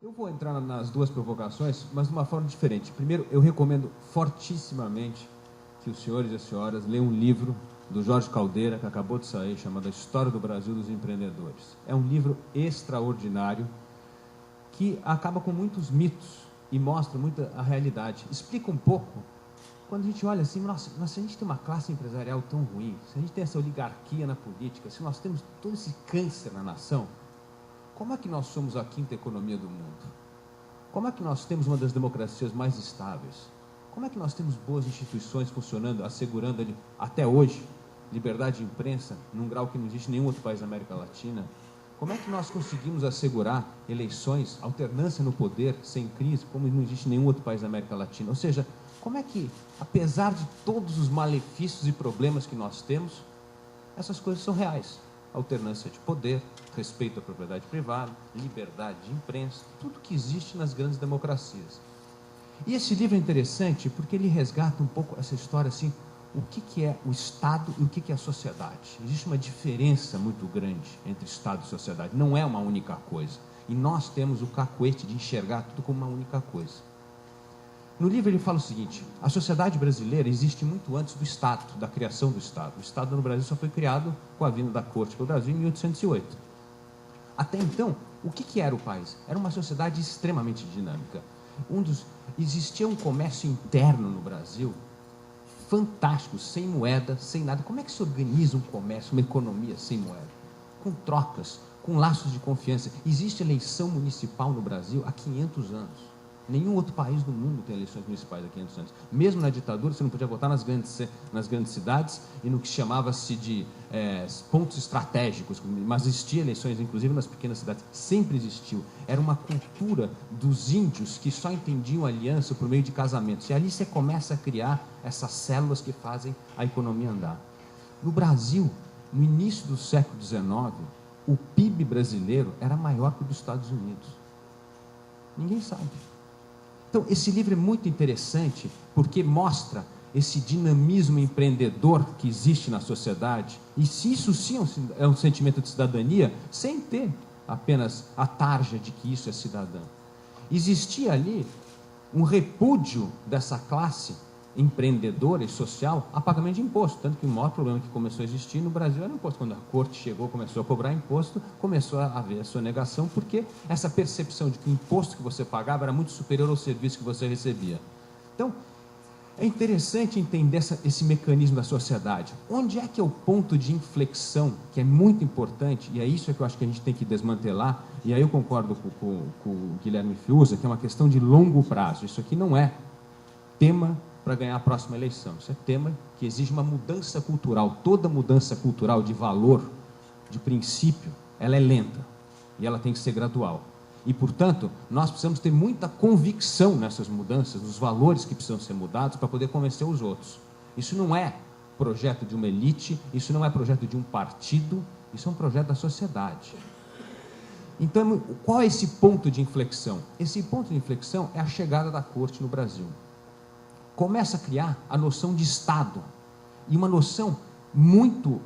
Eu vou entrar nas duas provocações, mas de uma forma diferente. Primeiro, eu recomendo fortissimamente que os senhores e as senhoras leiam um livro do Jorge Caldeira, que acabou de sair, chamado A História do Brasil dos Empreendedores. É um livro extraordinário, que acaba com muitos mitos e mostra muito a realidade. Explica um pouco, quando a gente olha assim, nossa, se a gente tem uma classe empresarial tão ruim, se a gente tem essa oligarquia na política, se nós temos todo esse câncer na nação, como é que nós somos a quinta economia do mundo? Como é que nós temos uma das democracias mais estáveis? Como é que nós temos boas instituições funcionando, assegurando ali, até hoje, liberdade de imprensa, num grau que não existe em nenhum outro país da América Latina? Como é que nós conseguimos assegurar eleições, alternância no poder, sem crise, como não existe em nenhum outro país da América Latina? Ou seja, como é que, apesar de todos os malefícios e problemas que nós temos, essas coisas são reais? Alternância de poder, respeito à propriedade privada, liberdade de imprensa, tudo que existe nas grandes democracias. E esse livro é interessante porque ele resgata um pouco essa história assim, o que é o Estado e o que é a sociedade. Existe uma diferença muito grande entre Estado e sociedade, não é uma única coisa. E nós temos o cacuete de enxergar tudo como uma única coisa. No livro ele fala o seguinte: a sociedade brasileira existe muito antes do Estado, da criação do Estado. O Estado no Brasil só foi criado com a vinda da Corte para o Brasil em 1808. Até então, o que era o país? Era uma sociedade extremamente dinâmica. Existia um comércio interno no Brasil fantástico, sem moeda, sem nada. Como é que se organiza um comércio, uma economia sem moeda? Com trocas, com laços de confiança. Existe eleição municipal no Brasil há 500 anos. Nenhum outro país do mundo tem eleições municipais há 500 anos. Mesmo na ditadura, você não podia votar nas grandes cidades e no que chamava-se de pontos estratégicos, mas existia eleições, inclusive, nas pequenas cidades. Sempre existiu. Era uma cultura dos índios que só entendiam aliança por meio de casamentos. E ali você começa a criar essas células que fazem a economia andar. No Brasil, no início do século XIX, o PIB brasileiro era maior que o dos Estados Unidos. Ninguém sabe. Então, esse livro é muito interessante porque mostra esse dinamismo empreendedor que existe na sociedade, e se isso sim é um sentimento de cidadania, sem ter apenas a tarja de que isso é cidadão. Existia ali um repúdio dessa classe empreendedora e social a pagamento de imposto, tanto que o maior problema que começou a existir no Brasil era o imposto. Quando a corte chegou, começou a cobrar imposto, começou a haver a sonegação, porque essa percepção de que o imposto que você pagava era muito superior ao serviço que você recebia. Então, é interessante entender esse mecanismo da sociedade. Onde é que é o ponto de inflexão, que é muito importante, e é isso que eu acho que a gente tem que desmantelar, e aí eu concordo com o Guilherme Fiuza, que é uma questão de longo prazo. Isso aqui não é tema para ganhar a próxima eleição. Isso é tema que exige uma mudança cultural. Toda mudança cultural de valor, de princípio, ela é lenta e ela tem que ser gradual. E, portanto, nós precisamos ter muita convicção nessas mudanças, nos valores que precisam ser mudados para poder convencer os outros. Isso não é projeto de uma elite, isso não é projeto de um partido, isso é um projeto da sociedade. Então, qual é esse ponto de inflexão? Esse ponto de inflexão é a chegada da corte no Brasil. Começa a criar a noção de Estado, e uma noção muito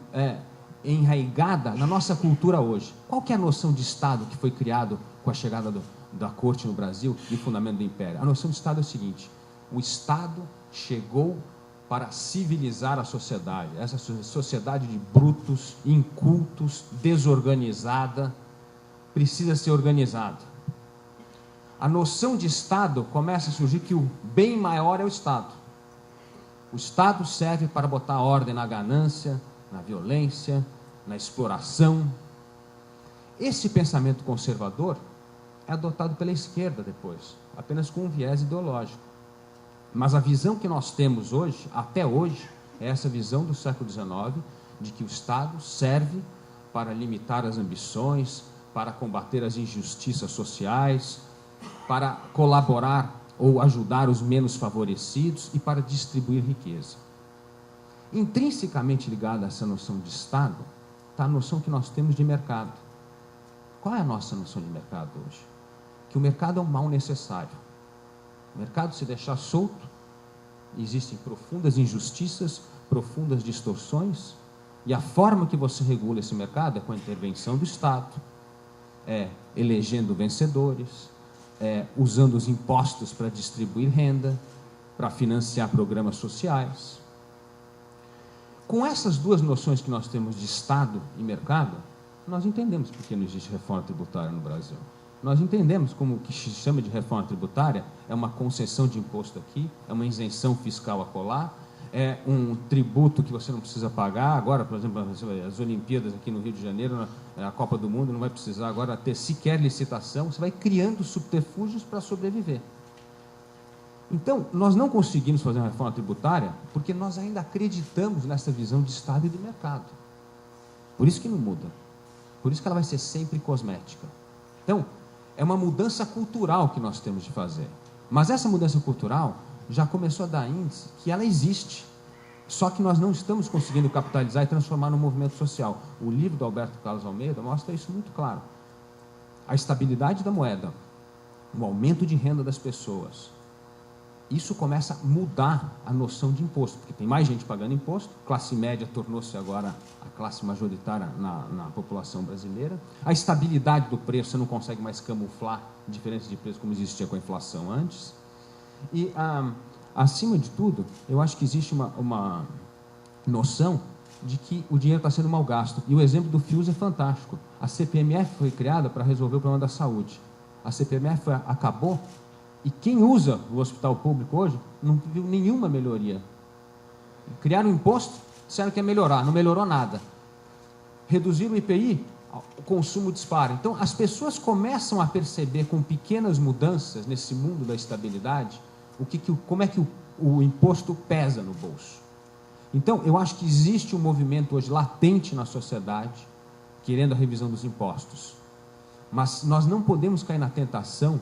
enraigada na nossa cultura hoje. Qual que é a noção de Estado que foi criado com a chegada da corte no Brasil e o fundamento do Império? A noção de Estado é o seguinte: o Estado chegou para civilizar a sociedade, essa sociedade de brutos, incultos, desorganizada, precisa ser organizada. A noção de Estado começa a surgir que o bem maior é o Estado. O Estado serve para botar ordem na ganância, na violência, na exploração. Esse pensamento conservador é adotado pela esquerda depois, apenas com um viés ideológico. Mas a visão que nós temos hoje, até hoje, é essa visão do século XIX, de que o Estado serve para limitar as ambições, para combater as injustiças sociais, para colaborar ou ajudar os menos favorecidos e para distribuir riqueza. Intrinsecamente ligada a essa noção de Estado está a noção que nós temos de mercado. Qual é a nossa noção de mercado hoje? Que o mercado é um mal necessário. O mercado, se deixar solto, existem profundas injustiças, profundas distorções, e a forma que você regula esse mercado é com a intervenção do Estado, elegendo vencedores, usando os impostos para distribuir renda, para financiar programas sociais. Com essas duas noções que nós temos de Estado e mercado, nós entendemos por que não existe reforma tributária no Brasil. Nós entendemos como o que se chama de reforma tributária é uma concessão de imposto aqui, é uma isenção fiscal acolá, é um tributo que você não precisa pagar. Agora, por exemplo, as Olimpíadas aqui no Rio de Janeiro, a Copa do Mundo, não vai precisar agora ter sequer licitação, você vai criando subterfúgios para sobreviver. Então, nós não conseguimos fazer uma reforma tributária porque nós ainda acreditamos nessa visão de Estado e de mercado. Por isso que não muda. Por isso que ela vai ser sempre cosmética. Então, é uma mudança cultural que nós temos de fazer. Mas essa mudança cultural já começou a dar índice que ela existe. Só que nós não estamos conseguindo capitalizar e transformar num movimento social. O livro do Alberto Carlos Almeida mostra isso muito claro. A estabilidade da moeda, o aumento de renda das pessoas, isso começa a mudar a noção de imposto, porque tem mais gente pagando imposto, classe média tornou-se agora a classe majoritária na população brasileira, a estabilidade do preço, você não consegue mais camuflar diferença de preço como existia com a inflação antes, e acima de tudo, eu acho que existe uma noção de que o dinheiro está sendo mal gasto, e o exemplo do FIUS é fantástico. A CPMF foi criada para resolver o problema da saúde, a CPMF acabou, e quem usa o hospital público hoje não viu nenhuma melhoria. Criaram um imposto, disseram que ia melhorar, não melhorou nada. Reduziram o IPI, o consumo dispara. Então, as pessoas começam a perceber com pequenas mudanças nesse mundo da estabilidade, como é que o imposto pesa no bolso. Então, eu acho que existe um movimento hoje latente na sociedade, querendo a revisão dos impostos. Mas nós não podemos cair na tentação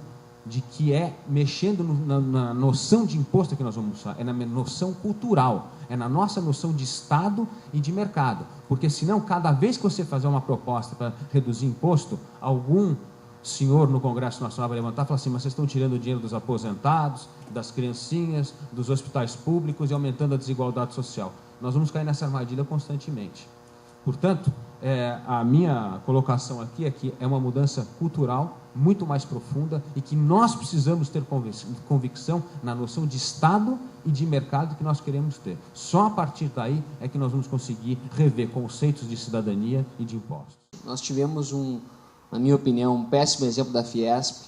de que é mexendo na noção de imposto que nós vamos usar, é na noção cultural, é na nossa noção de Estado e de mercado, porque senão, cada vez que você fazer uma proposta para reduzir imposto, algum senhor no Congresso Nacional vai levantar e falar assim, mas vocês estão tirando o dinheiro dos aposentados, das criancinhas, dos hospitais públicos e aumentando a desigualdade social. Nós vamos cair nessa armadilha constantemente. Portanto, a minha colocação aqui é que é uma mudança cultural muito mais profunda e que nós precisamos ter convicção na noção de Estado e de mercado que nós queremos ter. Só a partir daí é que nós vamos conseguir rever conceitos de cidadania e de impostos. Nós tivemos, na minha opinião, um péssimo exemplo da Fiesp,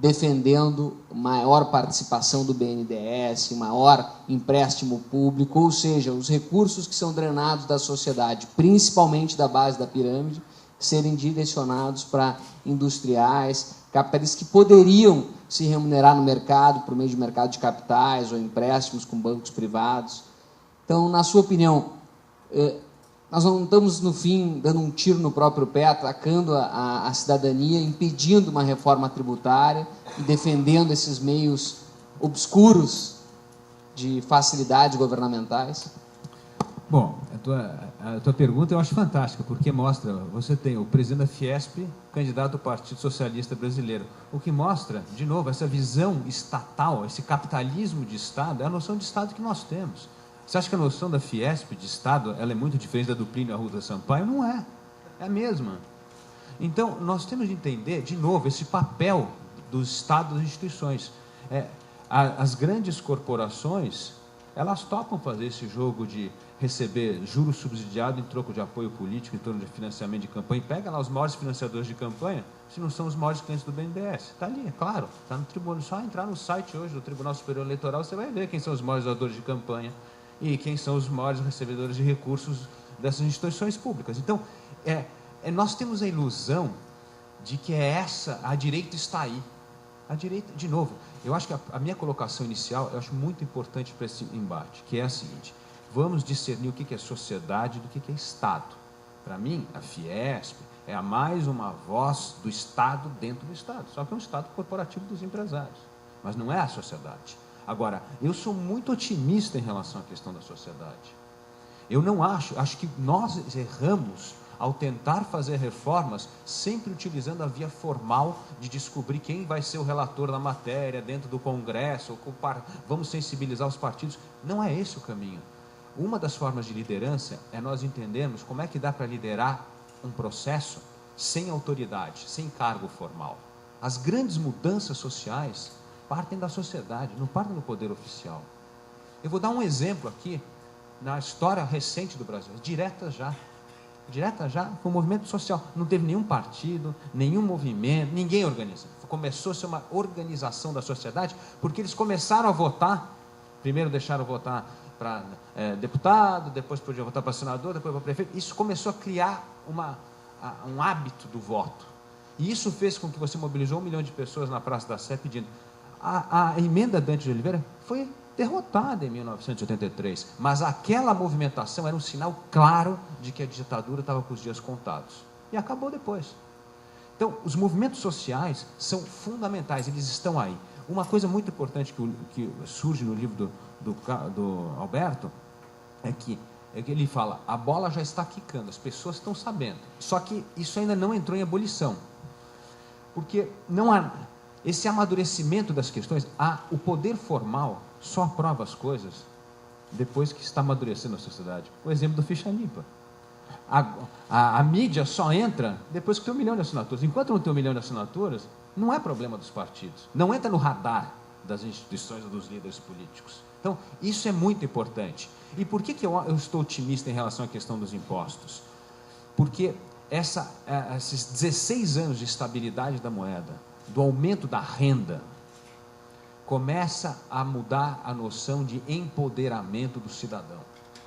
defendendo maior participação do BNDES, maior empréstimo público, ou seja, os recursos que são drenados da sociedade, principalmente da base da pirâmide, serem direcionados para industriais, capitalistas que poderiam se remunerar no mercado, por meio de mercado de capitais ou empréstimos com bancos privados. Então, na sua opinião, nós não estamos, no fim, dando um tiro no próprio pé, atacando a cidadania, impedindo uma reforma tributária e defendendo esses meios obscuros de facilidades governamentais? Bom, a tua pergunta eu acho fantástica, porque mostra, você tem o presidente da Fiesp, candidato do Partido Socialista Brasileiro, o que mostra, de novo, essa visão estatal, esse capitalismo de Estado, é a noção de Estado que nós temos. Você acha que a noção da Fiesp de Estado ela é muito diferente da do Plínio Arruda Sampaio? Não é. É a mesma. Então, nós temos de entender, de novo, esse papel do Estado das instituições. As grandes corporações, elas topam fazer esse jogo de receber juros subsidiados em troco de apoio político, em torno de financiamento de campanha. Pega lá os maiores financiadores de campanha, se não são os maiores clientes do BNDES. Está ali, é claro. Está no tribunal. Só entrar no site hoje do Tribunal Superior Eleitoral, você vai ver quem são os maiores doadores de campanha e quem são os maiores recebedores de recursos dessas instituições públicas. Então, nós temos a ilusão de que a direita está aí. A direita, de novo, eu acho que a minha colocação inicial, eu acho muito importante para esse embate, que é a seguinte: vamos discernir o que é sociedade do que é Estado. Para mim, a Fiesp é mais uma voz do Estado dentro do Estado, só que é um Estado corporativo dos empresários, mas não é a sociedade. Agora, eu sou muito otimista em relação à questão da sociedade. Eu não acho que nós erramos ao tentar fazer reformas sempre utilizando a via formal de descobrir quem vai ser o relator da matéria dentro do Congresso, vamos sensibilizar os partidos. Não é esse o caminho. Uma das formas de liderança é nós entendermos como é que dá para liderar um processo sem autoridade, sem cargo formal. As grandes mudanças sociais partem da sociedade, não partem do poder oficial. Eu vou dar um exemplo aqui, na história recente do Brasil, Direta Já. Direta Já foi um movimento social, não teve nenhum partido, nenhum movimento, ninguém organizou. Começou a ser uma organização da sociedade, porque eles começaram a votar, primeiro deixaram votar para deputado, depois podia votar para senador, depois para prefeito. Isso começou a criar um hábito do voto. E isso fez com que você mobilizou 1 milhão de pessoas na Praça da Sé pedindo. A emenda Dante de Oliveira foi derrotada em 1983, mas aquela movimentação era um sinal claro de que a ditadura estava com os dias contados. E acabou depois. Então, os movimentos sociais são fundamentais, eles estão aí. Uma coisa muito importante que surge no livro do Alberto é que ele fala, a bola já está quicando, as pessoas estão sabendo. Só que isso ainda não entrou em ebulição. Porque não há esse amadurecimento das questões, o poder formal só aprova as coisas depois que está amadurecendo a sociedade. O exemplo do ficha limpa. A mídia só entra depois que tem 1 milhão de assinaturas. Enquanto não tem 1 milhão de assinaturas, não é problema dos partidos. Não entra no radar das instituições ou dos líderes políticos. Então, isso é muito importante. E por que eu estou otimista em relação à questão dos impostos? Porque esses 16 anos de estabilidade da moeda, do aumento da renda, começa a mudar a noção de empoderamento do cidadão.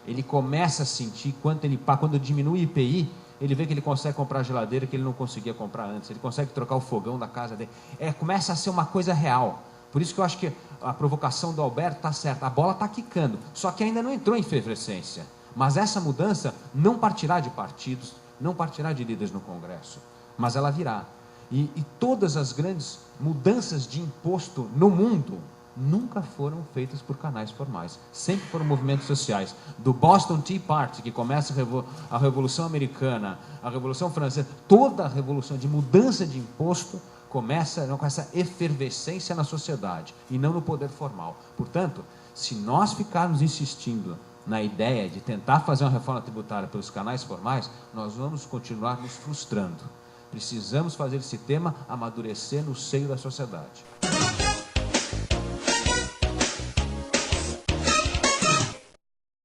Ele começa a sentir quando diminui o IPI, ele vê que ele consegue comprar geladeira que ele não conseguia comprar antes, ele consegue trocar o fogão da casa dele. Começa a ser uma coisa real. Por isso que eu acho que a provocação do Alberto está certa, a bola está quicando, só que ainda não entrou em efervescência. Mas essa mudança não partirá de partidos, não partirá de líderes no Congresso, mas ela virá. E todas as grandes mudanças de imposto no mundo nunca foram feitas por canais formais. Sempre foram movimentos sociais. Do Boston Tea Party, que começa a Revolução Americana, a Revolução Francesa, toda a revolução de mudança de imposto começa com essa efervescência na sociedade e não no poder formal. Portanto, se nós ficarmos insistindo na ideia de tentar fazer uma reforma tributária pelos canais formais, nós vamos continuar nos frustrando. Precisamos fazer esse tema amadurecer no seio da sociedade.